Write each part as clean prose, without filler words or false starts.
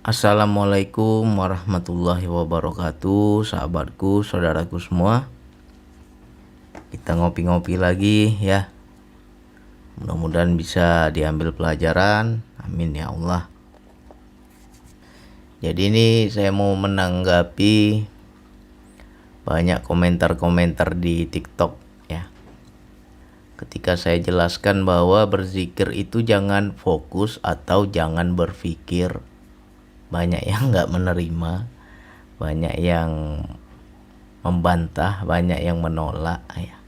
Assalamualaikum warahmatullahi wabarakatuh, sahabatku, saudaraku semua. Kita ngopi-ngopi lagi ya. Mudah-mudahan bisa diambil pelajaran. Amin ya Allah. Jadi ini saya mau menanggapi banyak komentar-komentar di TikTok ya. Ketika saya jelaskan bahwa berzikir itu jangan fokus atau jangan berpikir, banyak yang nggak menerima, banyak yang membantah, banyak yang menolak ya.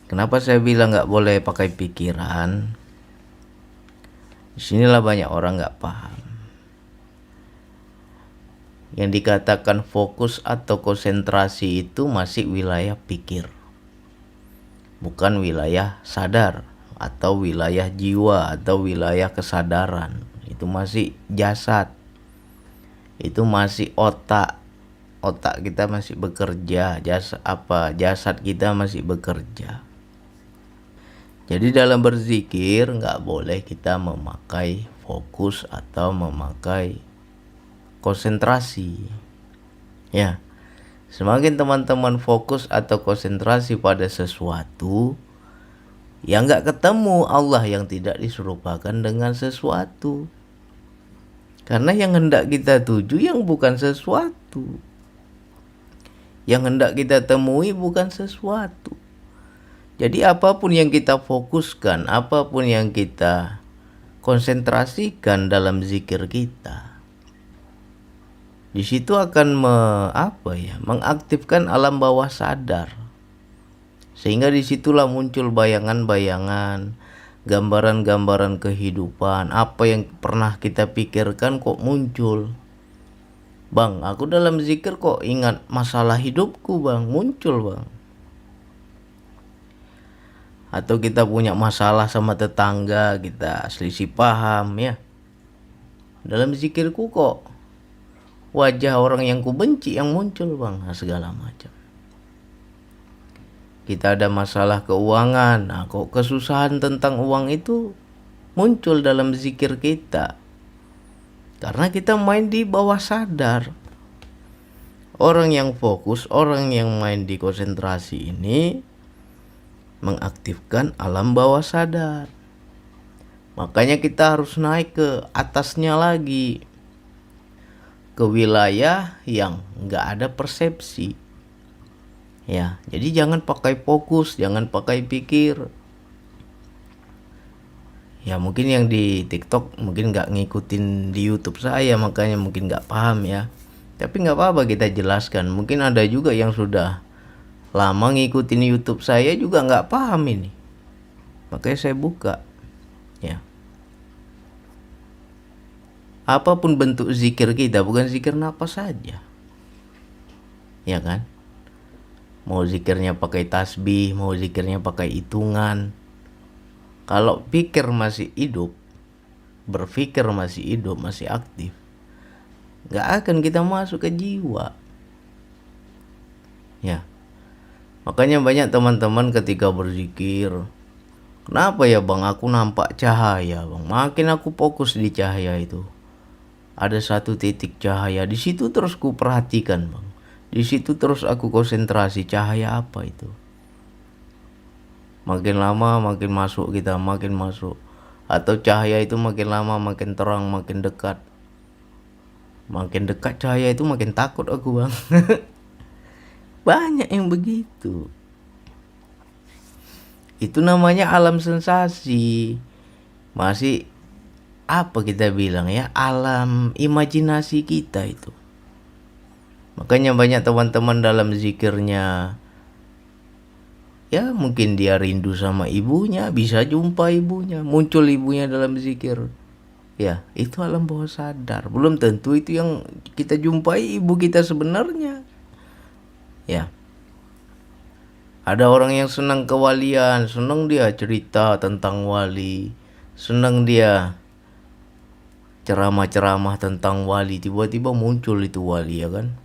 Kenapa saya bilang nggak boleh pakai pikiran? Disinilah banyak orang nggak paham. Yang dikatakan fokus atau konsentrasi itu masih wilayah pikir, bukan wilayah sadar atau wilayah jiwa atau wilayah kesadaran. Itu masih jasad, itu masih otak kita masih bekerja, jasad kita masih bekerja. Jadi dalam berzikir nggak boleh kita memakai fokus atau memakai konsentrasi ya. Semakin teman-teman fokus atau konsentrasi pada sesuatu, ya nggak ketemu Allah yang tidak diserupakan dengan sesuatu. Karena yang hendak kita tuju yang bukan sesuatu, yang hendak kita temui bukan sesuatu. Jadi apapun yang kita fokuskan, apapun yang kita konsentrasikan dalam zikir kita, di situ akan mengaktifkan alam bawah sadar. Sehingga disitulah muncul bayangan-bayangan, gambaran-gambaran kehidupan. Apa yang pernah kita pikirkan kok muncul. Bang, aku dalam zikir kok ingat masalah hidupku bang, muncul bang. Atau kita punya masalah sama tetangga, kita selisih paham ya. Dalam zikirku kok wajah orang yang kubenci yang muncul bang, segala macam. Kita ada masalah keuangan, nah kok kesusahan tentang uang itu muncul dalam zikir kita. Karena kita main di bawah sadar. Orang yang fokus, orang yang main di konsentrasi ini mengaktifkan alam bawah sadar. Makanya kita harus naik ke atasnya lagi, ke wilayah yang nggak ada persepsi. Ya, jadi jangan pakai fokus, jangan pakai pikir. Ya mungkin yang di TikTok mungkin nggak ngikutin di YouTube saya, makanya mungkin nggak paham ya. Tapi nggak apa-apa kita jelaskan. Mungkin ada juga yang sudah lama ngikutin YouTube saya juga nggak paham ini. Makanya saya buka. Ya. Apapun bentuk zikir kita, bukan zikir napas saja. Ya kan? Mau zikirnya pakai tasbih, mau zikirnya pakai hitungan. Kalau pikir masih hidup, berpikir masih hidup, masih aktif, gak akan kita masuk ke jiwa. Ya. Makanya banyak teman-teman ketika berzikir, kenapa ya bang aku nampak cahaya bang. Makin aku fokus di cahaya itu, ada satu titik cahaya di situ terus ku perhatikan bang. Di situ terus aku konsentrasi, cahaya apa itu. Makin lama makin masuk kita, makin masuk. Atau cahaya itu makin lama makin terang, makin dekat. Makin dekat cahaya itu makin takut aku bang. Banyak yang begitu. Itu namanya alam sensasi. Masih apa kita bilang ya, alam imajinasi kita itu. Makanya banyak teman-teman dalam zikirnya, ya mungkin dia rindu sama ibunya, bisa jumpa ibunya, muncul ibunya dalam zikir. Ya, itu alam bawah sadar. Belum tentu itu yang kita jumpai ibu kita sebenarnya. Ya. Ada orang yang senang kewalian, senang dia cerita tentang wali, senang dia ceramah-ceramah tentang wali, tiba-tiba muncul itu wali ya kan.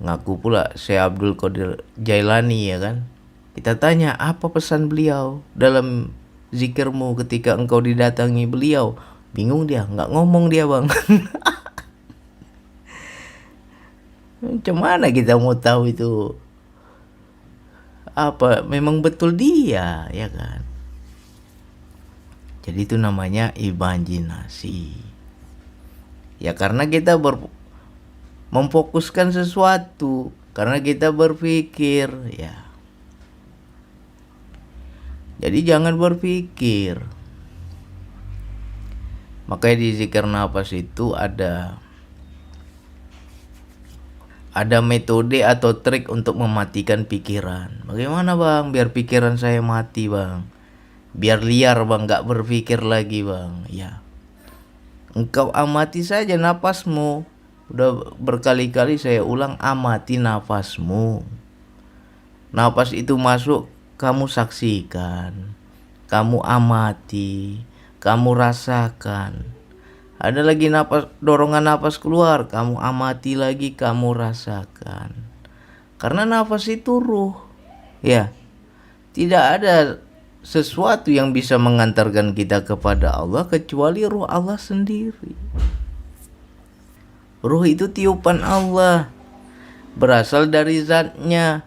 Ngaku pula Syekh Abdul Qadir Jailani ya kan. Kita tanya apa pesan beliau dalam zikirmu ketika engkau didatangi beliau. Bingung dia, nggak ngomong dia bang. Macam mana kita mau tahu itu apa memang betul dia, ya kan? Jadi itu namanya imajinasi. Ya karena kita memfokuskan sesuatu, karena kita berpikir, ya. Jadi jangan berpikir. Makanya di zikir nafas itu ada metode atau trik untuk mematikan pikiran. Bagaimana bang biar pikiran saya mati bang? Biar liar bang, gak berpikir lagi bang. Ya, engkau amati saja nafasmu. Udah berkali-kali saya ulang, amati nafasmu. Nafas itu masuk, kamu saksikan, kamu amati, kamu rasakan. Ada lagi dorongan nafas keluar, kamu amati lagi, kamu rasakan. Karena nafas itu ruh. Ya. Tidak ada sesuatu yang bisa mengantarkan kita kepada Allah kecuali ruh Allah sendiri. Ruh itu tiupan Allah, berasal dari zatnya.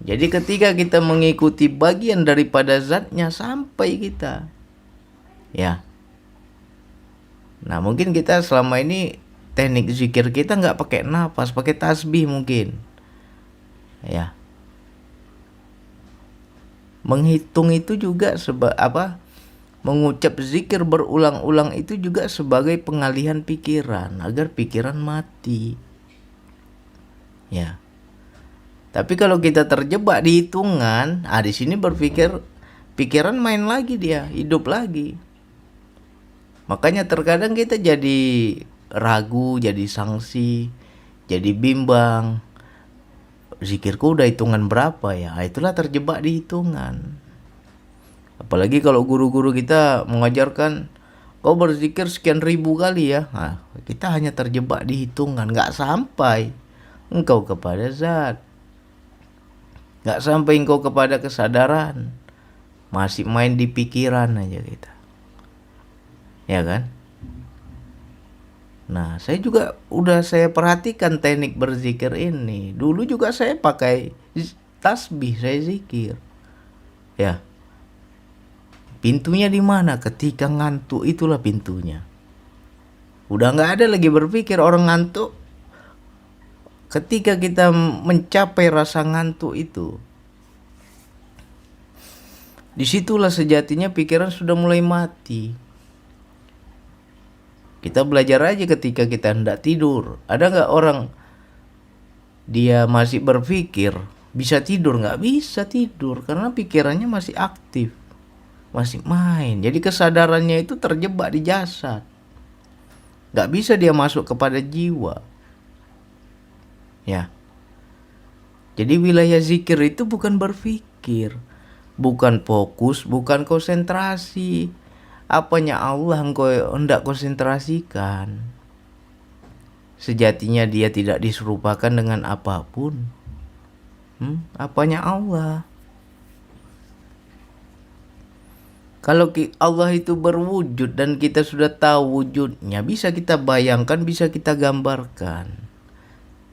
Jadi ketika kita mengikuti bagian daripada zatnya sampai kita. Ya. Nah mungkin kita selama ini teknik zikir kita nggak pakai nafas, pakai tasbih mungkin. Ya. Menghitung itu juga mengucap zikir berulang-ulang itu juga sebagai pengalihan pikiran agar pikiran mati. Ya. Tapi kalau kita terjebak di hitungan, di sini pikiran main lagi dia, hidup lagi. Makanya terkadang kita jadi ragu, jadi sangsi, jadi bimbang. Zikirku udah hitungan berapa ya? Itulah terjebak di hitungan. Apalagi kalau guru-guru kita mengajarkan kau berzikir sekian ribu kali ya. Nah, kita hanya terjebak di hitungan, nggak sampai engkau kepada zat. Nggak sampai engkau kepada kesadaran. Masih main di pikiran aja kita. Ya kan? Nah, saya juga saya perhatikan teknik berzikir ini. Dulu juga saya pakai tasbih, saya zikir. Ya. Pintunya di mana? Ketika ngantuk itulah pintunya. Udah nggak ada lagi berpikir orang ngantuk. Ketika kita mencapai rasa ngantuk itu, disitulah sejatinya pikiran sudah mulai mati. Kita belajar aja ketika kita hendak tidur. Ada nggak orang dia masih berpikir bisa tidur? Nggak bisa tidur karena pikirannya masih aktif, masih main. Jadi kesadarannya itu terjebak di jasad. Nggak bisa dia masuk kepada jiwa. Ya. Jadi wilayah zikir itu bukan berpikir, bukan fokus, bukan konsentrasi. Apanya Allah engkau hendak konsentrasikan. Sejatinya dia tidak diserupakan dengan apapun. Apanya Allah. Kalau Allah itu berwujud dan kita sudah tahu wujudnya, bisa kita bayangkan, bisa kita gambarkan.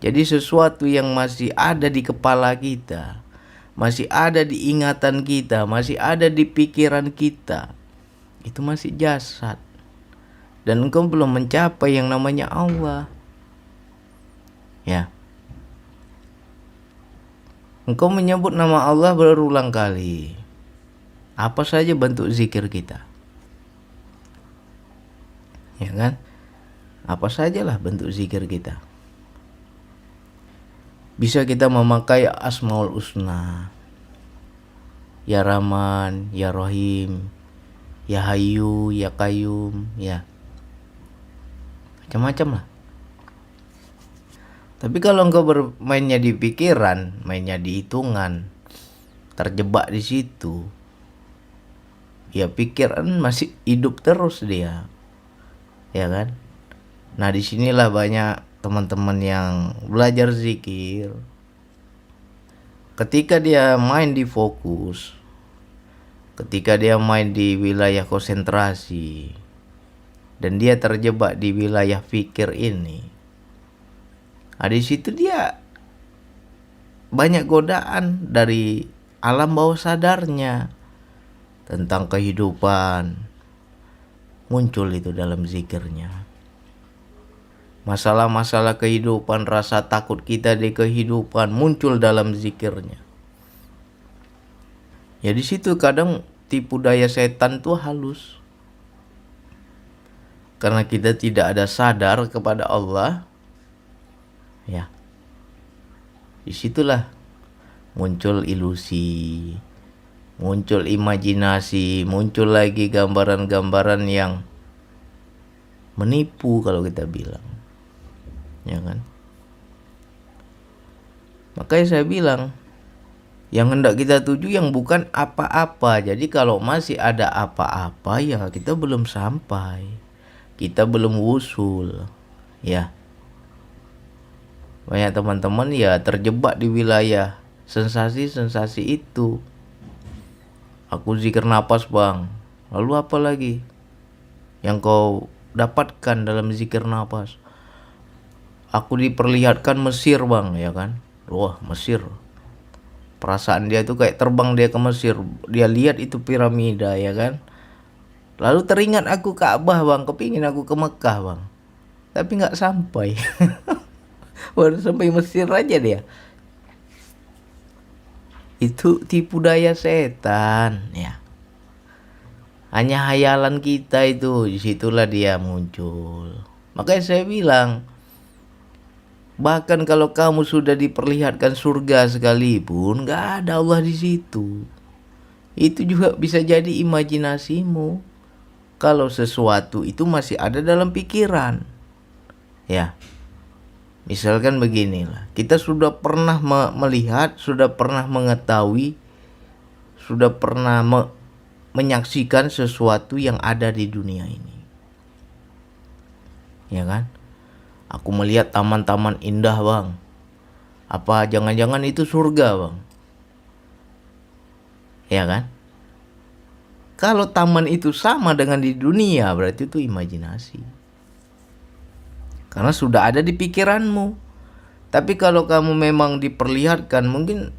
Jadi sesuatu yang masih ada di kepala kita, masih ada di ingatan kita, masih ada di pikiran kita, itu masih jasad. Dan engkau belum mencapai yang namanya Allah. Ya. Engkau menyebut nama Allah berulang kali. Apa saja bentuk zikir kita? Ya kan? Apa sajalah bentuk zikir kita. Bisa kita memakai Asmaul Husna. Ya Rahman, Ya Rahim, Ya Hayyu, Ya Qayyum, ya. Macam-macam lah. Tapi kalau engkau bermainnya di pikiran, mainnya di hitungan, terjebak di situ, ya pikiran masih hidup terus dia. Ya kan? Nah, disinilah banyak teman-teman yang belajar zikir. Ketika dia main di fokus, ketika dia main di wilayah konsentrasi, dan dia terjebak di wilayah fikir ini, di situ dia banyak godaan dari alam bawah sadarnya tentang kehidupan, muncul itu dalam zikirnya. Masalah-masalah kehidupan, rasa takut kita di kehidupan muncul dalam zikirnya. Ya di situ kadang tipu daya setan tuh halus. Karena kita tidak ada sadar kepada Allah, ya disitulah muncul ilusi, muncul imajinasi, muncul lagi gambaran-gambaran yang menipu kalau kita bilang, ya kan? Makanya saya bilang, yang hendak kita tuju yang bukan apa-apa. Jadi kalau masih ada apa-apa, ya kita belum sampai, kita belum wusul, ya. Banyak teman-teman ya terjebak di wilayah sensasi-sensasi itu. Aku zikir napas bang, lalu apa lagi yang kau dapatkan dalam zikir napas? Aku diperlihatkan Mesir bang, ya kan? Wah Mesir, perasaan dia tuh kayak terbang dia ke Mesir, dia lihat itu piramida, ya kan? Lalu teringat aku Ka'bah bang, kepingin aku ke Mekah bang, tapi nggak sampai. Baru sampai Mesir aja dia. Itu tipu daya setan, ya. Hanya hayalan kita itu, disitulah dia muncul. Makanya saya bilang, bahkan kalau kamu sudah diperlihatkan surga sekalipun, nggak ada Allah di situ. Itu juga bisa jadi imajinasimu. Kalau sesuatu itu masih ada dalam pikiran, ya. Misalkan beginilah, kita sudah pernah melihat, sudah pernah mengetahui, sudah pernah menyaksikan sesuatu yang ada di dunia ini, ya kan? Aku melihat taman-taman indah bang, apa jangan-jangan itu surga bang, ya kan? Kalau taman itu sama dengan di dunia, berarti itu imajinasi. Karena sudah ada di pikiranmu. Tapi kalau kamu memang diperlihatkan, mungkin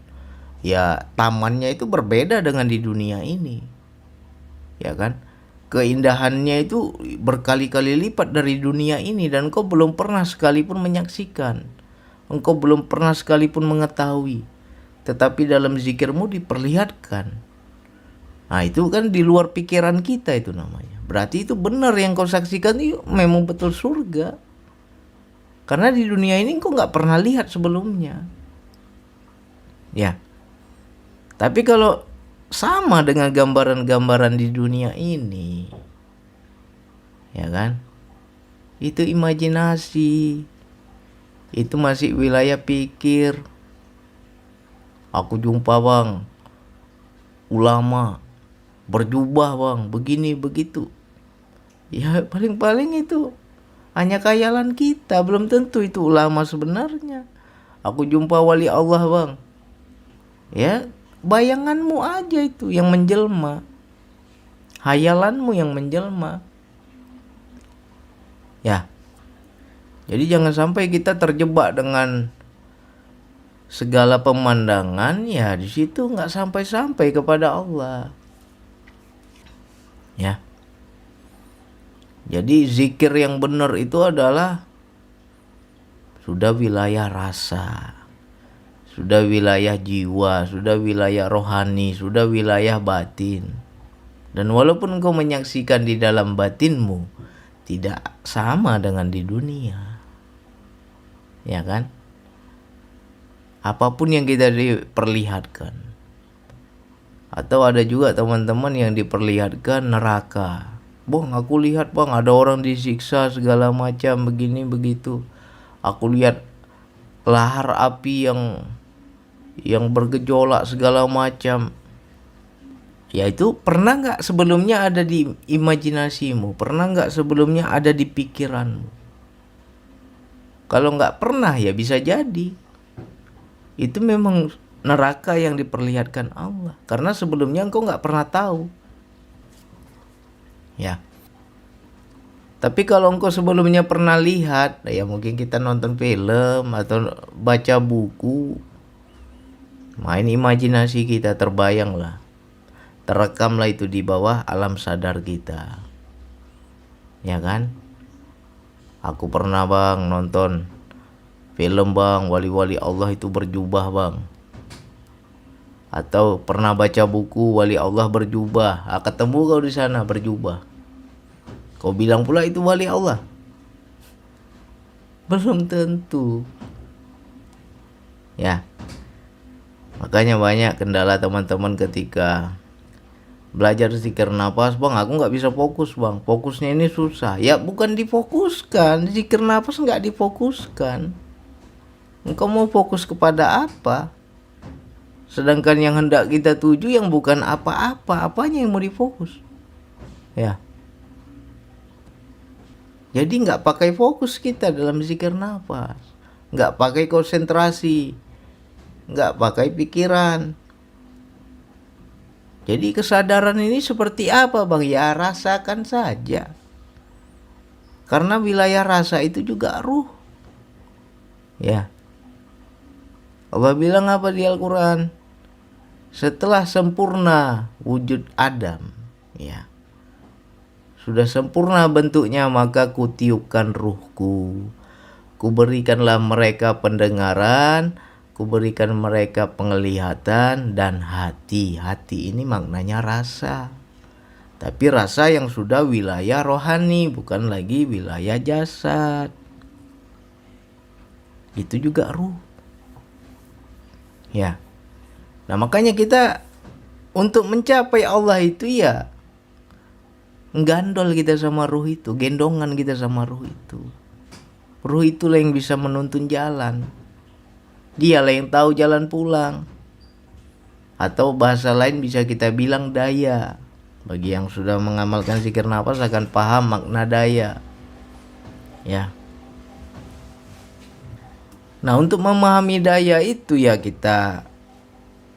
ya tamannya itu berbeda dengan di dunia ini, ya kan? Keindahannya itu berkali-kali lipat dari dunia ini, dan engkau belum pernah sekalipun menyaksikan, engkau belum pernah sekalipun mengetahui, tetapi dalam zikirmu diperlihatkan. Nah itu kan di luar pikiran kita itu namanya. Berarti itu benar yang kau saksikan itu memang betul surga. Karena di dunia ini kau gak pernah lihat sebelumnya, ya. Tapi kalau sama dengan gambaran-gambaran di dunia ini, ya kan, itu imajinasi, itu masih wilayah pikir. Aku jumpa bang ulama berjubah bang, begini begitu, ya paling-paling itu hanya khayalan kita, belum tentu itu ulama sebenarnya. Aku jumpa wali Allah bang, ya bayanganmu aja itu yang menjelma, hayalanmu yang menjelma, ya. Jadi jangan sampai kita terjebak dengan segala pemandangan, ya di situ nggak sampai-sampai kepada Allah, ya. Jadi zikir yang benar itu adalah sudah wilayah rasa, sudah wilayah jiwa, sudah wilayah rohani, sudah wilayah batin. Dan walaupun engkau menyaksikan di dalam batinmu, tidak sama dengan di dunia, ya kan? Apapun yang kita diperlihatkan. Atau ada juga teman-teman yang diperlihatkan neraka. Bang, aku lihat bang, ada orang disiksa segala macam begini begitu. Aku lihat lahar api yang bergejolak segala macam. Ya itu pernah gak sebelumnya ada di imajinasimu? Pernah gak sebelumnya ada di pikiranmu? Kalau gak pernah ya bisa jadi itu memang neraka yang diperlihatkan Allah. Karena sebelumnya engkau gak pernah tahu, ya. Tapi kalau engkau sebelumnya pernah lihat, ya mungkin kita nonton film atau baca buku, main imajinasi kita, terbayanglah, terekamlah itu di bawah alam sadar kita. Ya kan? Aku pernah bang nonton film bang, wali-wali Allah itu berjubah bang. Atau pernah baca buku wali Allah berjubah, ketemu kau di sana berjubah. Kau bilang pula itu wali Allah. Belum tentu. Ya. Makanya banyak kendala teman-teman ketika belajar zikir nafas, bang aku nggak bisa fokus bang, fokusnya ini susah. Ya bukan difokuskan, zikir nafas nggak difokuskan. Engkau mau fokus kepada apa? Sedangkan yang hendak kita tuju yang bukan apa-apa, apanya yang mau difokus? Ya. Jadi nggak pakai fokus kita dalam zikir nafas, nggak pakai konsentrasi, nggak pakai pikiran. Jadi kesadaran ini seperti apa bang? Ya rasakan saja. Karena wilayah rasa itu juga ruh. Ya. Allah bilang apa di Al-Quran? Setelah sempurna wujud Adam, ya, sudah sempurna bentuknya, maka kutiupkan ruhku. Kuberikanlah mereka pendengaran, kuberikan mereka penglihatan dan hati. Hati ini maknanya rasa. Tapi rasa yang sudah wilayah rohani, bukan lagi wilayah jasad. Itu juga ruh. Ya. Nah makanya kita untuk mencapai Allah itu ya gandol kita sama ruh itu, gendongan kita sama ruh itu. Ruh itulah yang bisa menuntun jalan. Dialah yang tahu jalan pulang. Atau bahasa lain bisa kita bilang daya. Bagi yang sudah mengamalkan zikir nafas akan paham makna daya. Ya. Nah untuk memahami daya itu ya kita,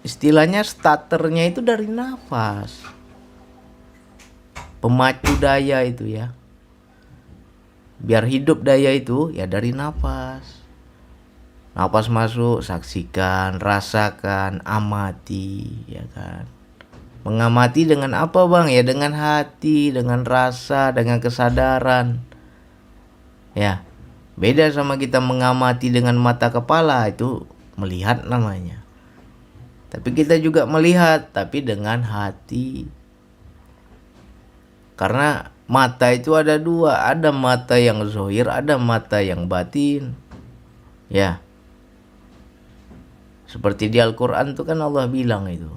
istilahnya starternya itu dari nafas. Pemacu daya itu ya. Biar hidup daya itu ya dari nafas. Nafas masuk, saksikan, rasakan, amati, ya kan. Mengamati dengan apa bang? Ya dengan hati, dengan rasa, dengan kesadaran. Ya, beda sama kita mengamati dengan mata kepala, itu melihat namanya. Tapi kita juga melihat, tapi dengan hati. Karena mata itu ada dua, ada mata yang zahir, ada mata yang batin. Ya. Seperti di Al-Quran itu kan Allah bilang itu.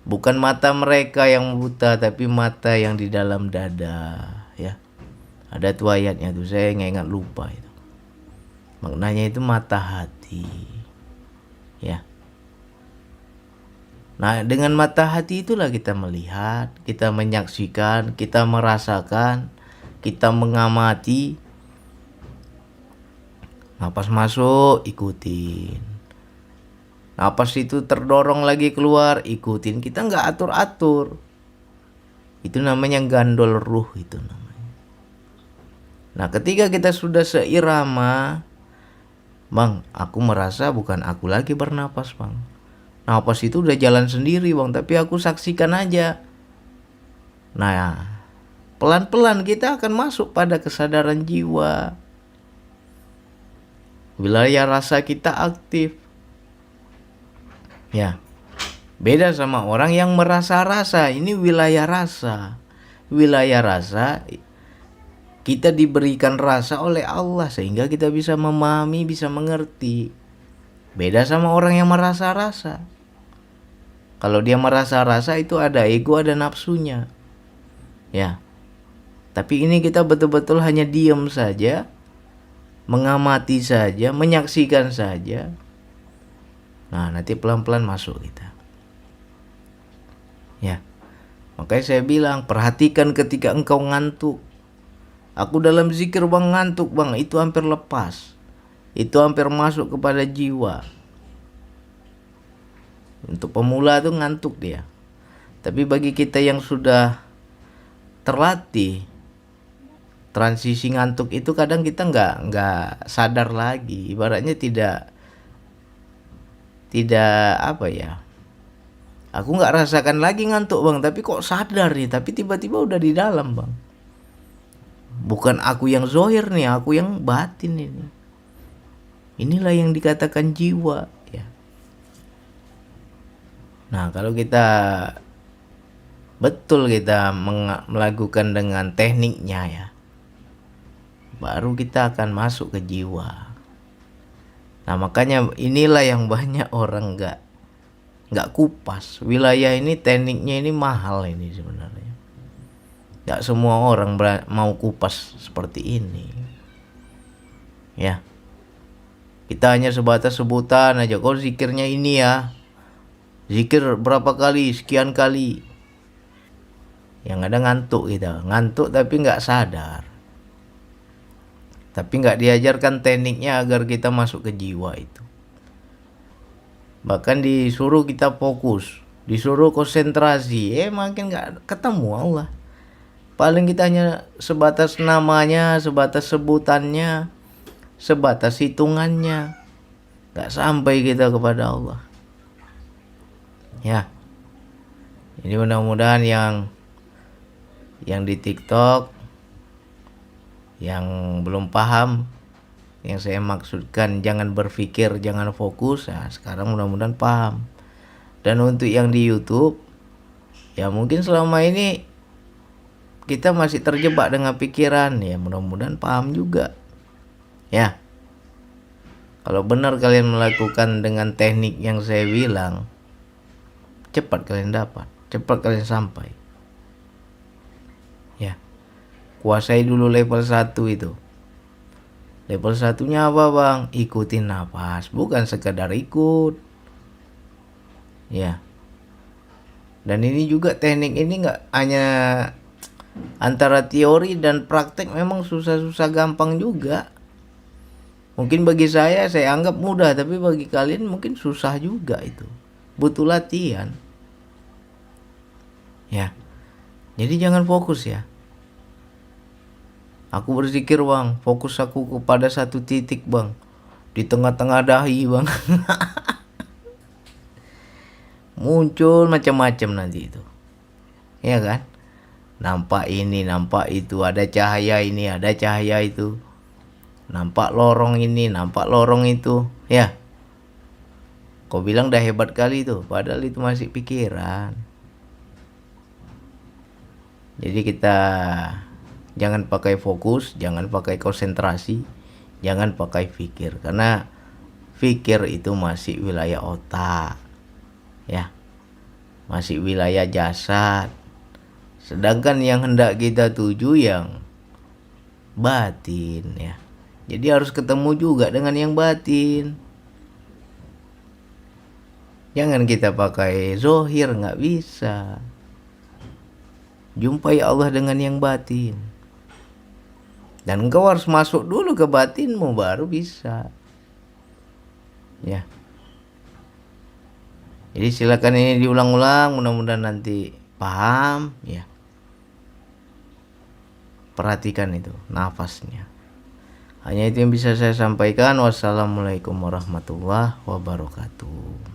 Bukan mata mereka yang buta, tapi mata yang di dalam dada. Ya. Ada tuh ayatnya tuh, saya nggak ingat, lupa itu. Maknanya itu mata hati. Ya. Nah dengan mata hati itulah kita melihat, kita menyaksikan, kita merasakan, kita mengamati. Napas masuk, ikutin. Napas itu terdorong lagi keluar, ikutin. Kita nggak atur-atur. Itu namanya gandol ruh itu namanya. Nah ketika kita sudah seirama, bang, aku merasa bukan aku lagi bernapas bang. Napas itu udah jalan sendiri bang, tapi aku saksikan aja. Nah pelan-pelan kita akan masuk pada kesadaran jiwa. Wilayah rasa kita aktif. Ya, beda sama orang yang merasa rasa. Ini wilayah rasa. Wilayah rasa, kita diberikan rasa oleh Allah sehingga kita bisa memahami, bisa mengerti. Beda sama orang yang merasa rasa. Kalau dia merasa rasa itu ada ego, ada nafsunya. Ya. Tapi ini kita betul-betul hanya diam saja, mengamati saja, menyaksikan saja. Nah, nanti pelan-pelan masuk kita. Ya. Makanya saya bilang, perhatikan ketika engkau ngantuk. Aku dalam zikir bang ngantuk bang, itu hampir lepas. Itu hampir masuk kepada jiwa. Untuk pemula itu ngantuk dia. Tapi bagi kita yang sudah terlatih, transisi ngantuk itu kadang kita nggak sadar lagi, ibaratnya tidak apa ya, aku nggak rasakan lagi ngantuk bang, tapi kok sadar nih, tapi tiba-tiba udah di dalam bang. Bukan aku yang zohir nih, aku yang batin ini. Inilah yang dikatakan jiwa ya. Nah kalau kita betul kita melakukan dengan tekniknya ya, baru kita akan masuk ke jiwa. Nah makanya inilah yang banyak orang nggak kupas. Wilayah ini tekniknya ini mahal ini sebenarnya. Nggak semua orang mau kupas seperti ini. Ya, kita hanya sebatas sebutan aja. Kok zikirnya ini ya, zikir berapa kali, sekian kali. Yang ada ngantuk kita, ngantuk tapi nggak sadar. Tapi nggak diajarkan tekniknya agar kita masuk ke jiwa itu. Bahkan disuruh kita fokus, disuruh konsentrasi, makin nggak ketemu Allah. Paling kita hanya sebatas namanya, sebatas sebutannya, sebatas hitungannya, nggak sampai kita kepada Allah. Ya, ini mudah-mudahan yang di TikTok yang belum paham yang saya maksudkan, jangan berpikir, jangan fokus. Nah, sekarang mudah-mudahan paham. Dan untuk yang di YouTube, ya mungkin selama ini kita masih terjebak dengan pikiran, ya mudah-mudahan paham juga. Ya, kalau benar kalian melakukan dengan teknik yang saya bilang, cepat kalian dapat, cepat kalian sampai. Ya, kuasai dulu level 1 itu. Level 1-nya apa bang? Ikutin nafas, bukan sekedar ikut. Ya. Dan ini juga teknik ini nggak hanya antara teori dan praktek, memang susah-susah gampang juga. Mungkin bagi saya anggap mudah, tapi bagi kalian mungkin susah juga itu. Butuh latihan. Ya. Jadi jangan fokus ya. Aku berzikir bang, fokus aku kepada satu titik bang, di tengah-tengah dahi bang. Muncul macam-macam nanti itu, ya kan? Nampak ini, nampak itu, ada cahaya ini, ada cahaya itu, nampak lorong ini, nampak lorong itu, ya. Kau bilang dah hebat kali itu, padahal itu masih pikiran. Jadi kita jangan pakai fokus, jangan pakai konsentrasi, jangan pakai pikir, karena pikir itu masih wilayah otak, ya, masih wilayah jasad. Sedangkan yang hendak kita tuju yang batin, ya. Jadi harus ketemu juga dengan yang batin. Jangan kita pakai zohir, nggak bisa. Jumpai Allah dengan yang batin. Dan engkau harus masuk dulu ke batinmu baru bisa. Ya. Jadi silakan ini diulang-ulang, mudah-mudahan nanti paham ya. Perhatikan itu nafasnya. Hanya itu yang bisa saya sampaikan. Wassalamualaikum warahmatullahi wabarakatuh.